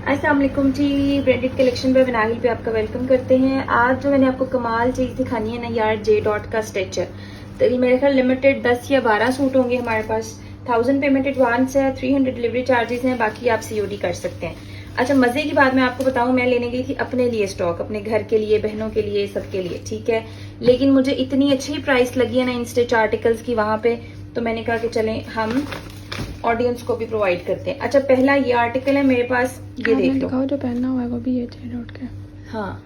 अस्सलाम वालेकुम जी। Branded collection पे बनाहिल पे आपका वेलकम करते हैं। आज जो मैंने आपको कमाल चीज दिखानी है ना यार, जे डॉट का स्टिच है। तो ये मेरे ख्याल लिमिटेड 10 या 12 सूट होंगे हमारे पास। 1000 पेमेंट एडवांस है, 300 डिलीवरी चार्जेस हैं, बाकी आप सीओडी कर सकते हैं। अच्छा, मजे की बात मैं आपको बताऊं, मैं लेने गई थी अपने लिए स्टॉक, अपने घर के लिए, बहनों के लिए, सबके लिए, ठीक है। लेकिन मुझे इतनी अच्छी प्राइस लगी है ना इन स्टिच आर्टिकल्स की वहां पे, तो मैंने कहा कि चलें हम ऑडियंस को भी प्रोवाइड करते हैं। अच्छा, पहला ये आर्टिकल है मेरे पास, ये देख लो। दिखाओ जो पहनना हुआ है वो भी ये जे डॉट का। हाँ,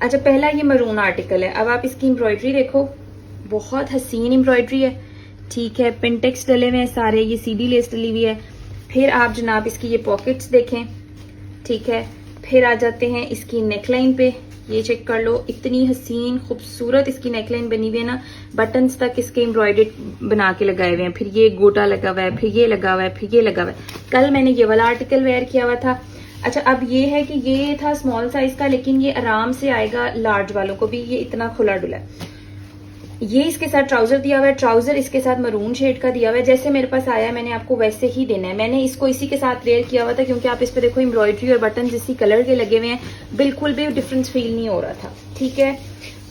अच्छा, पहला ये मरून आर्टिकल है। अब आप इसकी एम्ब्रॉयडरी देखो, बहुत हसीन एम्ब्रॉयडरी है, ठीक है। पिंटेक्स डले हुए हैं सारे, ये सीधी लेस डली हुई है। फिर आप जनाब इसकी ये पॉकेट्स देखें, ठीक है। फिर आ जाते हैं इसकी नेकलाइन पे, ये चेक कर लो, इतनी हसीन खूबसूरत इसकी नेकलाइन बनी हुई है ना। बटन्स तक इसके एम्ब्रॉयडर्ड बना के लगाए हुए हैं। फिर ये गोटा लगा हुआ है, फिर ये लगा हुआ है, फिर ये लगा हुआ है। कल मैंने ये वाला आर्टिकल वेयर किया हुआ था। अच्छा, अब ये है कि ये था स्मॉल साइज का, लेकिन ये आराम से आएगा लार्ज वालों को भी। ये इतना खुला डुला है। ये इसके साथ ट्राउजर दिया हुआ है, ट्राउजर इसके साथ मरून शेड का दिया हुआ है। जैसे मेरे पास आया मैंने आपको वैसे ही देना है। मैंने इसको इसी के साथ वेयर किया हुआ था, क्योंकि आप इस पे देखो एम्ब्रॉयडरी और बटन इसी कलर के लगे हुए हैं, बिल्कुल भी डिफरेंस फील नहीं हो रहा था, ठीक है।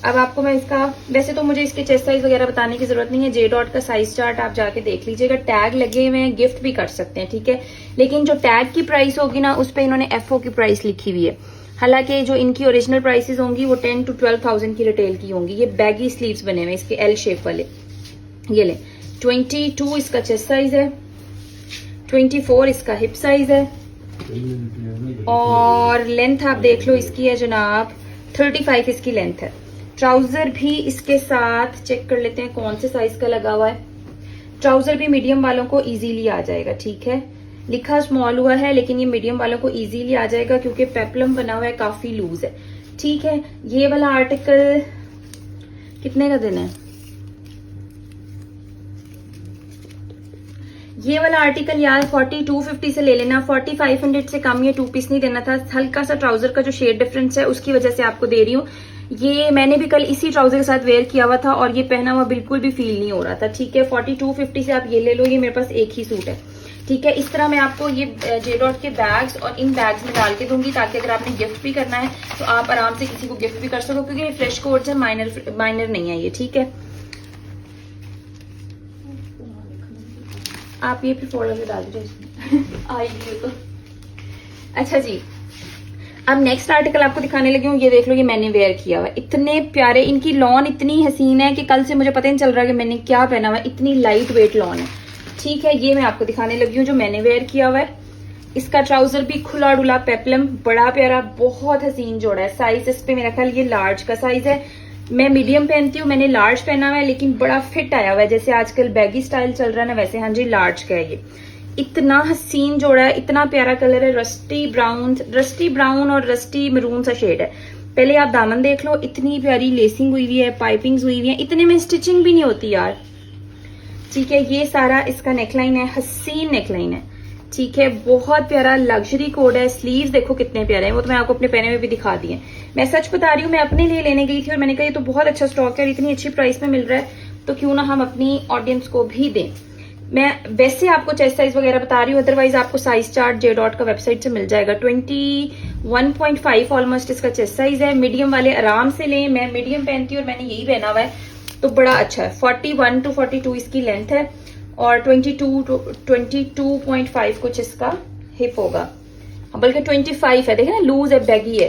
अब आपको मैं इसका, वैसे तो मुझे इसके चेस्ट साइज वगैरह बताने की जरूरत नहीं है। जे डॉट का साइज चार्ट आप जाके देख लीजिएगा, टैग लगे हुए हैं, गिफ्ट भी कर सकते हैं, ठीक है। लेकिन जो टैग की प्राइस होगी ना, उस पर इन्होंने FO की प्राइस लिखी हुई है। हालांकि जो इनकी ओरिजिनल प्राइसेस होंगी वो 10 to 12,000 की रिटेल की होंगी। ये बैगी स्लीव्स बने हुए इसके L शेप वाले, ये ले। 22 इसका चेस्ट साइज है, 24 इसका हिप साइज है, और लेंथ आप देख लो इसकी है जनाब 35 इसकी लेंथ है। ट्राउजर भी इसके साथ चेक कर लेते हैं कौन से साइज का लगा हुआ है। ट्राउजर भी मीडियम वालों को इजीली आ जाएगा, ठीक है। लिखा स्मॉल हुआ है, लेकिन ये मीडियम वालों को इजीली आ जाएगा, क्योंकि पेप्लम बना हुआ है, काफी लूज है, ठीक है। ये वाला आर्टिकल कितने का देना है? ये वाला आर्टिकल यार 4250 से ले लेना, 4500 से कम ये 2 पीस नहीं देना था। हल्का सा ट्राउजर का जो शेड डिफरेंस है उसकी वजह से आपको दे रही हूँ। ये मैंने भी कल इसी ट्राउजर के साथ वेयर किया हुआ था, और ये पहना हुआ बिल्कुल भी फील नहीं हो रहा था, ठीक है। 4250 से आप ये ले लो, ये मेरे पास एक ही सूट है, ठीक है। इस तरह मैं आपको ये जे डॉट के बैग्स और इन बैग्स में डाल के दूंगी, ताकि अगर आपने गिफ्ट भी करना है तो आप आराम से किसी को गिफ्ट भी कर सको, क्योंकि ये फ्रेश कोड्स है, माइनर नहीं है ये, ठीक है। आप ये फिर फोल्डर में डाल दीजिए आएगी तो। अच्छा जी, अब नेक्स्ट आर्टिकल आपको दिखाने लगी हूँ। ये देख लो, ये मैंने वेयर किया हुआ है, इतने प्यारे। इनकी लॉन इतनी हसीन है कि कल से मुझे पता ही नहीं चल रहा कि मैंने क्या पहना हुआ है, इतनी लाइट वेट लॉन है, ठीक है। ये मैं आपको दिखाने लगी हूँ जो मैंने वेयर किया हुआ है। इसका ट्राउजर भी खुला डुला पेप्लम, बड़ा प्यारा, बहुत हसीन जोड़ा है। साइज इस पे मेरा ख्याल ये लार्ज का साइज है। मैं मीडियम पहनती हूँ, मैंने लार्ज पहना हुआ है, लेकिन बड़ा फिट आया हुआ है। जैसे आजकल बैगी स्टाइल चल रहा है ना, वैसे हाँ जी लार्ज का है ये। इतना हसीन जोड़ा है, इतना प्यारा कलर है, रस्टी ब्राउन और रस्टी मरून सा शेड है। पहले आप दामन देख लो, इतनी प्यारी लेसिंग हुई हुई है, पाइपिंग्स हुई हुई है, इतने में स्टिचिंग भी नहीं होती यार, ठीक है। ये सारा इसका नेकलाइन है, हसीन नेकलाइन है, ठीक है। बहुत प्यारा लग्जरी कोड है। स्लीव्स देखो कितने प्यारे हैं, वो तो मैं आपको अपने पहने में भी दिखा दिए। मैं सच बता रही हूँ, मैं अपने लिए लेने गई थी और मैंने कहा ये तो बहुत अच्छा स्टॉक है और इतनी अच्छी प्राइस में मिल रहा है, तो क्यों ना हम अपनी ऑडियंस को भी दें। मैं वैसे आपको चेस्ट साइज वगैरह बता रही हूँ, अदरवाइज आपको साइज चार्ट जे डॉट का वेबसाइट से मिल जाएगा। 21.5 ऑलमोस्ट इसका चेस्ट साइज है। मीडियम वाले आराम से लें, मैं मीडियम पहनती हूँ और मैंने यही पहना हुआ है, तो बड़ा अच्छा है। 41 to 42 इसकी लेंथ है, और 22.5 कुछ इसका हिप होगा, बल्कि 25 है, देखे ना, लूज है, बैगी है,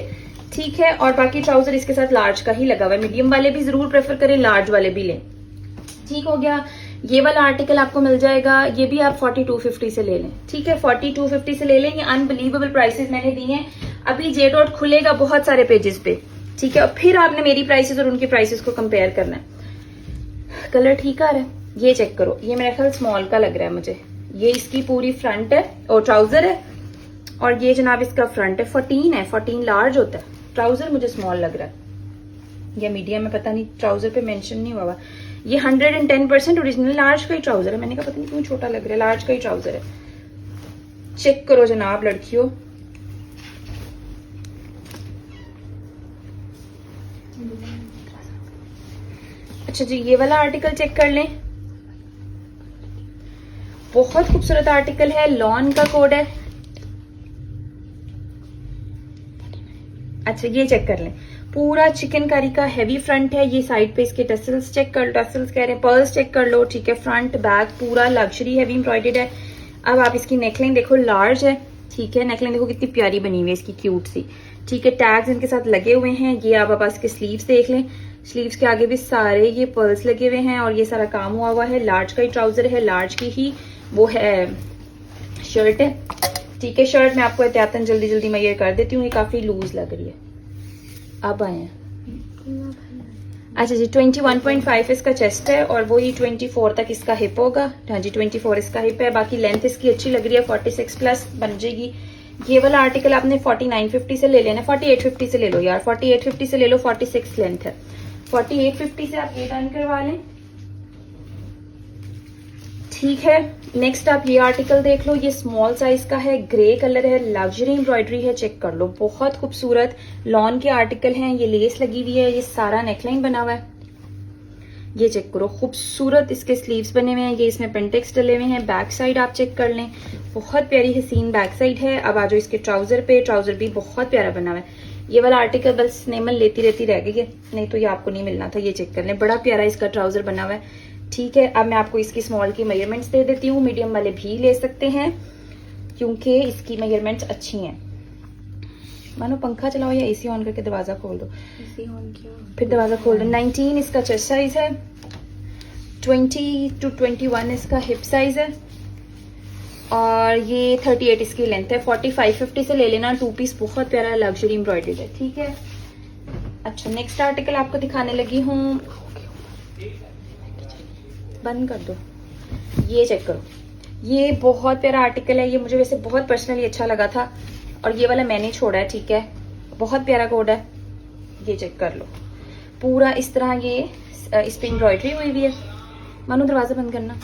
ठीक है। और बाकी ट्राउजर इसके साथ लार्ज का ही लगा हुआ है। मीडियम वाले भी जरूर प्रेफर करें, लार्ज वाले भी लें, ठीक हो गया। ये वाला आर्टिकल आपको मिल जाएगा, ये भी आप 4250 से ले लें, ठीक है। 4250 से ले लें, ये अनबिलीवेबल प्राइसेस मैंने दी हैं। अभी जे डॉट खुलेगा बहुत सारे पेजेस पे, ठीक है, और फिर आपने मेरी प्राइसेस और उनकी प्राइसेस को कंपेयर करना है। कलर ठीक आ रहा है, ये चेक करो, ये मेरा ख्याल स्मॉल का लग रहा है मुझे। ये इसकी पूरी फ्रंट है और ट्राउजर है, और ये जनाब इसका फ्रंट है। 14 है, 14 लार्ज होता है। ट्राउजर मुझे स्मॉल लग रहा है या मीडियम में, पता नहीं, ट्राउजर पे मेंशन नहीं हुआ। ये 110% ओरिजिनल लार्ज का ही ट्राउजर है। मैंने कहा पता नहीं क्यों छोटा लग रहा है, लार्ज का ही ट्राउजर है। चेक करो जनाब लड़कियों, अच्छा जी, ये वाला आर्टिकल चेक कर लें, बहुत खूबसूरत आर्टिकल है, लॉन का कोड है, अच्छा ये चेक कर लें, पूरा चिकनकारी का हैवी फ्रंट है। ये साइड पे इसके टसल्स चेक कर लो, टसल्स कह रहे हैं, पर्ल्स चेक कर लो, ठीक है। फ्रंट बैक पूरा लग्जरी हैवी एम्ब्रॉयडर्ड है। अब आप इसकी नेकलाइन देखो, लार्ज है, ठीक है। नेकलाइन देखो कितनी प्यारी बनी हुई है इसकी, क्यूट सी, ठीक है। टैग्स इनके साथ लगे हुए हैं। ये आप पास के स्लीव्स देख लें, स्लीव्स के आगे भी सारे ये पर्ल्स लगे हुए हैं और ये सारा काम हुआ हुआ है। लार्ज का ही ट्राउजर है, लार्ज की ही वो है शर्ट है, ठीक है। शर्ट मैं आपको एहतियातन जल्दी जल्दी मैं ये कर देती हूँ, ये काफी लूज लग रही है। अब आए हैं, अच्छा जी 21.5 इसका चेस्ट है और वही 24 तक इसका हिप होगा। हाँ जी 24 इसका हिप है। बाकी लेंथ इसकी अच्छी लग रही है, 46 प्लस बन जाएगी। ये वाला आर्टिकल आपने 4950 से ले लेना, 4850 से ले लो यार, 4850 से ले लो, 46 लेंथ है। 4850 से आप ये डन करवा लें, ठीक है। नेक्स्ट आप ये आर्टिकल देख लो, ये स्मॉल साइज का है, ग्रे कलर है, लग्जरी एम्ब्रॉयडरी है, चेक कर लो, बहुत खूबसूरत लॉन के आर्टिकल हैं। ये लेस लगी हुई है, ये सारा नेकलाइन बना हुआ है, ये चेक करो, खूबसूरत इसके स्लीव्स बने हुए हैं। ये इसमें पेंटेक्स डले हुए हैं। बैक साइड आप चेक कर लें, बहुत प्यारी हसीन बैक साइड है। अब आ जाओ इसके ट्राउजर पे, ट्राउजर भी बहुत प्यारा बना हुआ है। ये वाला आर्टिकल बस नेमल लेती रहती रह गई है, नहीं तो ये आपको नहीं मिलना था। ये चेक कर लें, बड़ा प्यारा इसका ट्राउजर बना हुआ है, ठीक है। अब मैं आपको इसकी स्मॉल की मेजरमेंट्स दे देती हूँ, मीडियम वाले भी ले सकते हैं क्योंकि इसकी मेजरमेंट्स अच्छी हैं। मानो पंखा चलाओ या एसी ऑन करके दरवाजा खोल दो, एसी ऑन किया फिर दरवाजा खोल दो। 19 इसका चेस्ट साइज है, 20 to 21 इसका हिप साइज है और ये 38 इसकी लेंथ है। 4550 से ले लेना, 2 पीस बहुत प्यारा लग्जरी एम्ब्रॉयडर्ड है, ठीक है। अच्छा नेक्स्ट आर्टिकल आपको दिखाने लगी हूँ, बंद कर दो, ये चेक करो, ये बहुत प्यारा आर्टिकल है। ये मुझे वैसे बहुत पर्सनली अच्छा लगा था और ये वाला मैंने छोड़ा है, ठीक है। बहुत प्यारा कोड है, ये चेक कर लो, पूरा इस तरह ये इस पे एम्ब्रॉयडरी हुई हुई है। मानो दरवाजा बंद करना।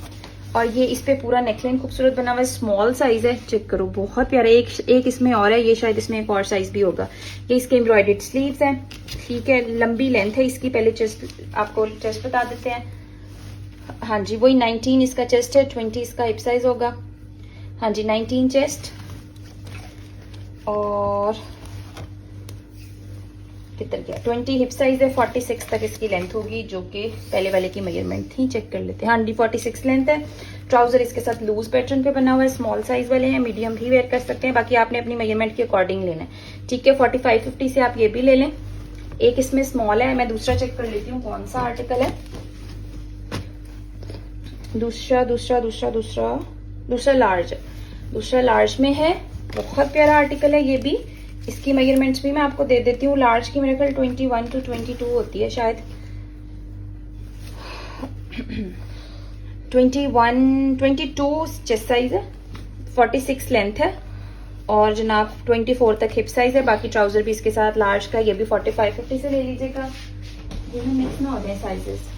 और ये इस पे पूरा नेकलाइन खूबसूरत बना हुआ है, स्मॉल साइज है, चेक करो, बहुत प्यारा। एक इसमें और है, ये शायद इसमें एक और साइज भी होगा। ये इसके एम्ब्रॉयडर्ड स्लीव्स हैं, ठीक है। लंबी लेंथ है इसकी, पहले चेस्ट आपको चेस्ट बता देते हैं। हाँ जी वही 19 इसका चेस्ट है, 20 इसका हिप साइज होगा। हाँ जी 19 चेस्ट और कितना गया 20 हिप साइज है, 46 तक इसकी लेंथ होगी जो कि पहले वाले की मेजरमेंट थी, चेक कर लेते हैं। हाँ जी 46 लेंथ है। ट्राउजर इसके साथ लूज पैटर्न पे बना हुआ है, स्मॉल साइज वाले हैं, मीडियम भी वेयर कर सकते हैं, बाकी आपने अपनी मेजरमेंट के अकॉर्डिंग लेना है, ठीक है। 4550 से आप ये भी ले लें। एक इसमें स्मॉल है, मैं दूसरा चेक कर लेती हूँ कौन सा आर्टिकल है। दूसरा लार्ज है, दूसरा लार्ज में है, बहुत प्यारा आर्टिकल है ये भी। इसकी मेजरमेंट्स भी मैं आपको दे देती हूँ। लार्ज की मेरे ख्याल 21 to 22 होती है शायद, 22 चेस्ट साइज है, 46 लेंथ है और जनाब 24 तक हिप साइज है। बाकी ट्राउजर भी इसके साथ लार्ज का, ये भी 4550 से ले लीजिएगा, ये मिक्स ना हो जाए साइजेस।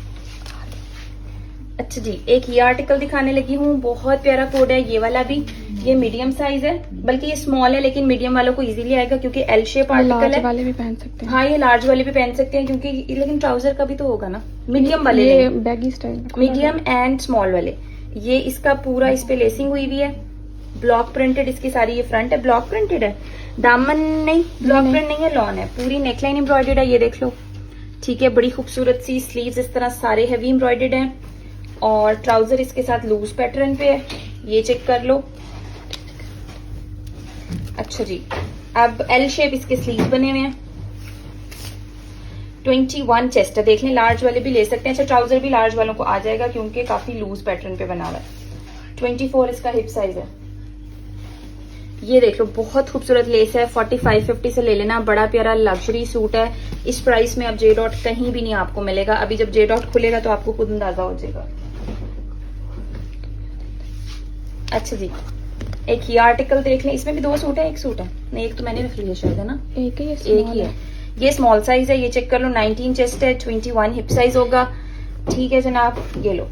अच्छा जी एक ये आर्टिकल दिखाने लगी हूँ, बहुत प्यारा कोड है ये वाला भी। ये मीडियम साइज है, बल्कि ये स्मॉल है लेकिन मीडियम वालों को इजीली आएगा क्योंकि एल शेप आर्टिकल है। वाले भी पहन सकते हैं। हाँ ये लार्ज वाले भी पहन सकते हैं क्योंकि लेकिन ट्राउजर का भी तो होगा ना, मीडियम वाले ये baggy style, medium and small वाले। ये इसका पूरा इस पे लेसिंग हुई हुई है, ब्लॉक प्रिंटेड इसकी सारी, ये फ्रंट है ब्लॉक प्रिंटेड है, दामन नहीं ब्लॉक प्रिंट नहीं है, लॉन है, पूरी नेकलाइन एम्ब्रॉयडर्ड है, ये देख लो, ठीक है। बड़ी खूबसूरत सी स्लीव्स इस तरह सारे हैवी एम्ब्रॉयडर्ड हैं और ट्राउजर इसके साथ लूज पैटर्न पे है, ये चेक कर लो। अच्छा जी अब एल शेप इसके स्लीव्स बने हुए हैं, 21 चेस्ट है, देख लें लार्ज वाले भी ले सकते हैं। अच्छा ट्राउजर भी लार्ज वालों को आ जाएगा क्योंकि काफी लूज पैटर्न पे बना हुआ है। 24 इसका हिप साइज है, ये देख लो बहुत खूबसूरत लेस है, 4550 से ले लेना, बड़ा प्यारा लग्जरी सूट है। इस प्राइस में अब जे डॉट कहीं भी नहीं आपको मिलेगा, अभी जब जे डॉट खुलेगा तो आपको खुद अंदाजा हो जाएगा। अच्छा जी एक ही आर्टिकल देख लें, इसमें भी 2 सूट है, एक सूट है नहीं, एक तो मैंने रख लिया शायद है ना, एक ही है। ये स्मॉल साइज है, ये चेक कर लो, 19 चेस्ट है, 21 हिप साइज होगा, ठीक है जनाब। ये लो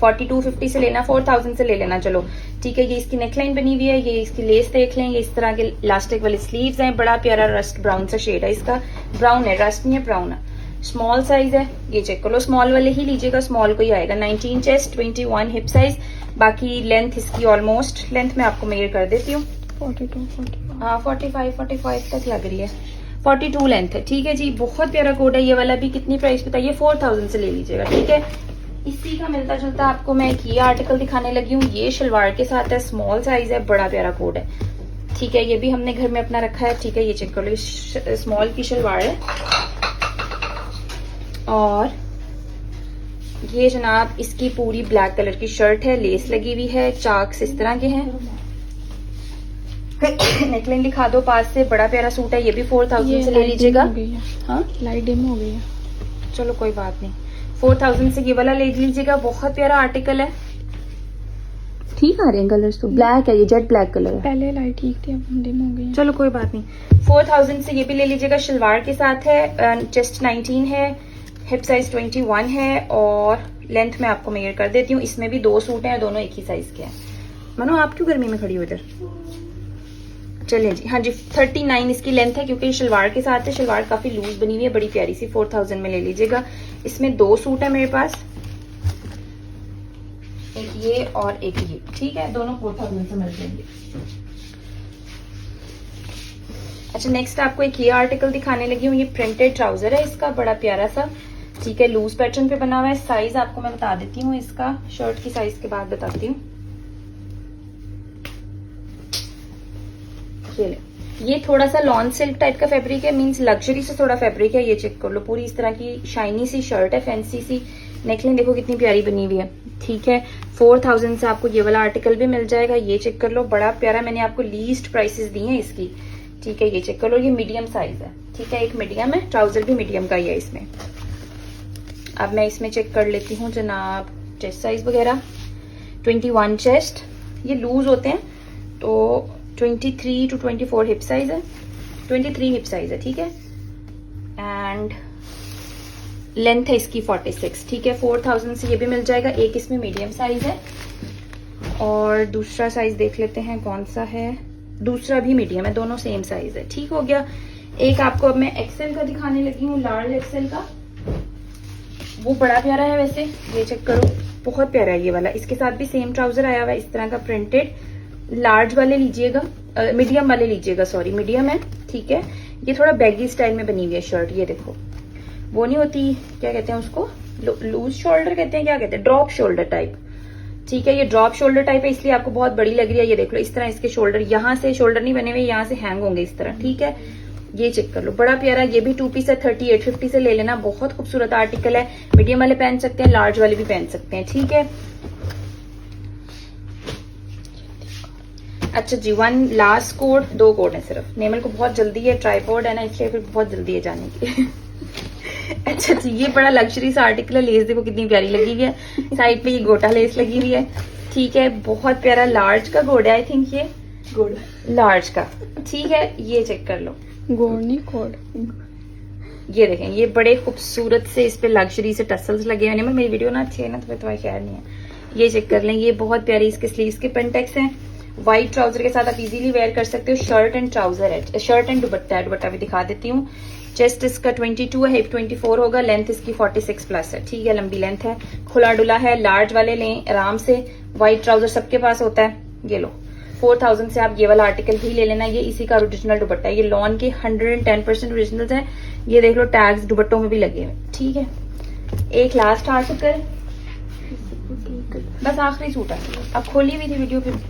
4250 से लेना, 4000 से ले लेना, चलो ठीक है। ये इसकी नेकलाइन बनी हुई है, ये इसकी लेस देख लें, ये इस तरह के इलास्टिक वाले स्लीव्स हैं, बड़ा प्यारा रस्ट ब्राउन सा शेड है इसका, ब्राउन है रस्ट नहीं है ब्राउन है, स्मॉल साइज है, ये चेक कर लो, स्मॉल वाले ही लीजिएगा, स्मॉल को ही आएगा। 19 चेस्ट, 21 हिप साइज, बाकी लेंथ इसकी ऑलमोस्ट लेंथ मैं आपको मेजर कर देती हूँ, 42 हाँ 45 तक लग रही है, 42 लेंथ है, ठीक है जी। बहुत प्यारा कोड है ये वाला भी। कितनी प्राइस बताइए? 4000 से ले लीजिएगा, ठीक है। इसी का मिलता जुलता आपको मैं एक ये आर्टिकल दिखाने लगी हूँ। ये शलवार के साथ है, स्मॉल साइज है, बड़ा प्यारा कोड है, ठीक है। ये भी हमने घर में अपना रखा है, ठीक है। ये चेक कर लो, स्मॉल की शलवार है। और ये जनाब इसकी पूरी ब्लैक कलर की शर्ट है, लेस लगी हुई है, चाक्स इस तरह के हैं। नेकलाइन दिखा दो पास से। बड़ा प्यारा सूट है, ये भी 4000 से ले लीजिएगा। हाँ, लाइट डिम हो गई है। चलो कोई बात नहीं, 4000 से ये वाला ले लीजिएगा। बहुत प्यारा आर्टिकल है, ठीक आ रहे हैं कलर्स तो। ब्लैक है, ये जेट ब्लैक कलर है। पहले लाइट ठीक थी, अब डिम हो गई है। चलो कोई बात नहीं, 4000 से ये भी ले लीजिएगा। शलवार के साथ है, चेस्ट 19 है, हिप साइज 21 है और लेंथ में आपको मेजर कर देती हूँ। इसमें भी 2 सूट हैं, दोनों एक ही साइज के हैं। मनो आप क्यों गर्मी में खड़ी हो इधर? चलिए जी, हाँ जी, 39 इसकी लेंथ है क्योंकि शलवार के साथ है। शलवार काफी लूज बनी हुई है, बड़ी प्यारी सी। 4000 में ले लीजिएगा। इसमें 2 सूट है मेरे पास, एक ये और एक ये, ठीक है। दोनों 4000 से मिल जाएंगे। अच्छा, नेक्स्ट आपको एक ये आर्टिकल दिखाने लगी हूँ। ये प्रिंटेड ट्राउजर है इसका, बड़ा प्यारा सा, ठीक है। लूज पैटर्न पे बना हुआ है। साइज आपको मैं बता देती हूँ इसका, शर्ट की साइज के बाद बताती हूँ। ये थोड़ा सा लॉन सिल्क टाइप का फैब्रिक है, मींस लग्जरी से थोड़ा फैब्रिक है। ये चेक कर लो, पूरी इस तरह की शाइनी सी शर्ट है, फैंसी सी। नेकलाइन देखो कितनी प्यारी बनी हुई है, ठीक है। 4000 से आपको ये वाला आर्टिकल भी मिल जाएगा। ये चेक कर लो, बड़ा प्यारा। मैंने आपको लीस्ट प्राइसेस दी हैं इसकी, ठीक है। ये चेक कर लो, ये मीडियम साइज है, ठीक है। एक मीडियम है, ट्राउजर भी मीडियम का ही है इसमें। अब मैं इसमें चेक कर लेती हूँ जनाब चेस्ट साइज वगैरह। 21 चेस्ट, ये लूज होते हैं तो 23 to 24 हिप साइज है, 23 हिप साइज है, ठीक है। एंड लेंथ है इसकी 46, ठीक है। 4000 से ये भी मिल जाएगा। एक इसमें मीडियम साइज है और दूसरा साइज देख लेते हैं कौन सा है। दूसरा भी मीडियम है, दोनों सेम साइज है, ठीक हो गया। एक आपको अब मैं एक्सेल का दिखाने लगी हूँ, लार्ज एक्सेल का। वो बड़ा प्यारा है वैसे, ये चेक करो, बहुत प्यारा है ये वाला। इसके साथ भी सेम ट्राउजर आया हुआ है इस तरह का प्रिंटेड। लार्ज वाले लीजिएगा, मीडियम वाले लीजिएगा, सॉरी मीडियम है, ठीक है। ये थोड़ा बैगी स्टाइल में बनी हुई है शर्ट। ये देखो, वो नहीं होती, क्या कहते हैं उसको, लूज शोल्डर कहते हैं, क्या कहते हैं, ड्रॉप शोल्डर टाइप, ठीक है। ये ड्रॉप शोल्डर टाइप है, इसलिए आपको बहुत बड़ी लग रही है। ये देख लो, इस तरह इसके शोल्डर, यहाँ से शोल्डर नहीं बने हुए, यहाँ से हैंग होंगे इस तरह, ठीक है। ये चेक कर लो, बड़ा प्यारा। ये भी 2 पीस है, 3850 से ले लेना। बहुत खूबसूरत आर्टिकल है। मीडियम वाले पहन सकते हैं, लार्ज वाले भी पहन सकते हैं, ठीक है। अच्छा जी, 1 लास्ट कोड, 2 कोड है सिर्फ। नेमल को बहुत जल्दी है, ट्राइपॉड है ना, इसलिए फिर बहुत जल्दी है जाने की। अच्छा जी, ये बड़ा लग्जरी सा आर्टिकल है। लेस देखो कितनी प्यारी लगी हुई है, साइड पे ये गोटा लेस लगी हुई है, ठीक है। बहुत प्यारा लार्ज का कोड है, आई थिंक ये कोड लार्ज का, ठीक है। ये चेक कर लो, गोड नहीं कोड। ये देखें, ये बड़े खूबसूरत से इस पे लग्जरी से टसल्स लगे हुए हैं। मेरी वीडियो ना अच्छी है ना, तो फिर तुम्हारा ख्याल नहीं है। ये चेक कर लें, ये बहुत प्यारी इसके स्लीव्स के पेंटेक्स हैं। व्हाइट ट्राउजर के साथ आप इजीली वेयर कर सकते हो। शर्ट एंड ट्राउजर है, शर्ट एंड दुपट्टा है। दुपट्टा भी दिखा देती हूँ। चेस्ट इसका 22 है, हिप 24 होगा। लेंथ इसकी 46 प्लस है, ठीक है। लंबी लेंथ है, खुला डुला है। लार्ज वाले लें आराम से। व्हाइट ट्राउजर सबके पास होता है। ये लो, 4000 से आप ये वाला आर्टिकल भी ले लेना। ये इसी का ओरिजिनल दुपट्टा है। ये लॉन के 110% ओरिजिनल है। ये देख लो, टैग्स दुपट्टों में भी लगे हुए, ठीक है। एक लास्ट आर्टिकल, बस आखिरी सूट है। अब खोली हुई थी वीडियो, फिर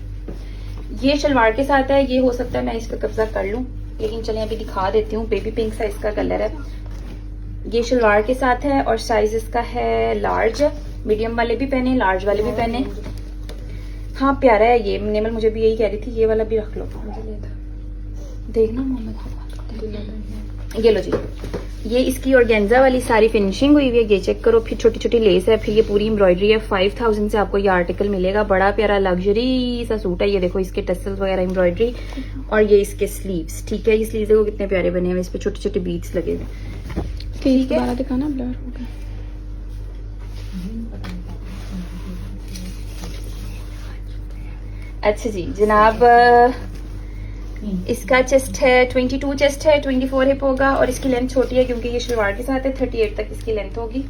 ये शलवार के साथ है। ये हो सकता है मैं इसका कब्जा कर लूं, लेकिन चलिए अभी दिखा देती हूँ। बेबी पिंक सा इसका कलर है। ये शलवार के साथ है और साइज इसका है लार्ज। मीडियम वाले भी पहने, लार्ज वाले भी पहने। हाँ प्यारा है ये। नेमल मुझे भी यही कह रही थी, ये वाला भी रख लो, देखना मोहम्मद। ये लो जी, ये इसकी ऑर्गेन्जा वाली सारी फिनिशिंग हुई हुई है। ये चेक करो, फिर छोटी छोटी लेस है, फिर ये पूरी एम्ब्रॉयडरी है। 5000 से आपको ये आर्टिकल मिलेगा। बड़ा प्यारा लग्जरी सा सूट है। ये देखो, इसके टसल्स वगैरह एम्ब्रॉयडरी, और ये इसके स्लीव्स, ठीक है। ये स्लीव्स देखो कितने प्यारे बने हुए, इस पे छोटे छोटे बीड्स लगे हुए, ठीक है। दिखाना, ब्लर हो गया। अच्छा जी जनाब, इसका चेस्ट है 22 चेस्ट है, 24 हिप होगा और इसकी लेंथ छोटी है क्योंकि ये शलवार के साथ है। 38 तक इसकी लेंथ होगी।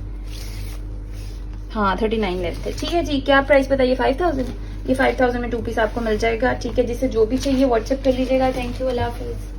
हाँ 39 लेंथ है, ठीक है जी। क्या प्राइस बताइए? 5000। ये 5000 में 2 पीस आपको मिल जाएगा, ठीक है। जिसे जो भी चाहिए व्हाट्सएप कर लीजिएगा। Thank you, Allah Hafiz.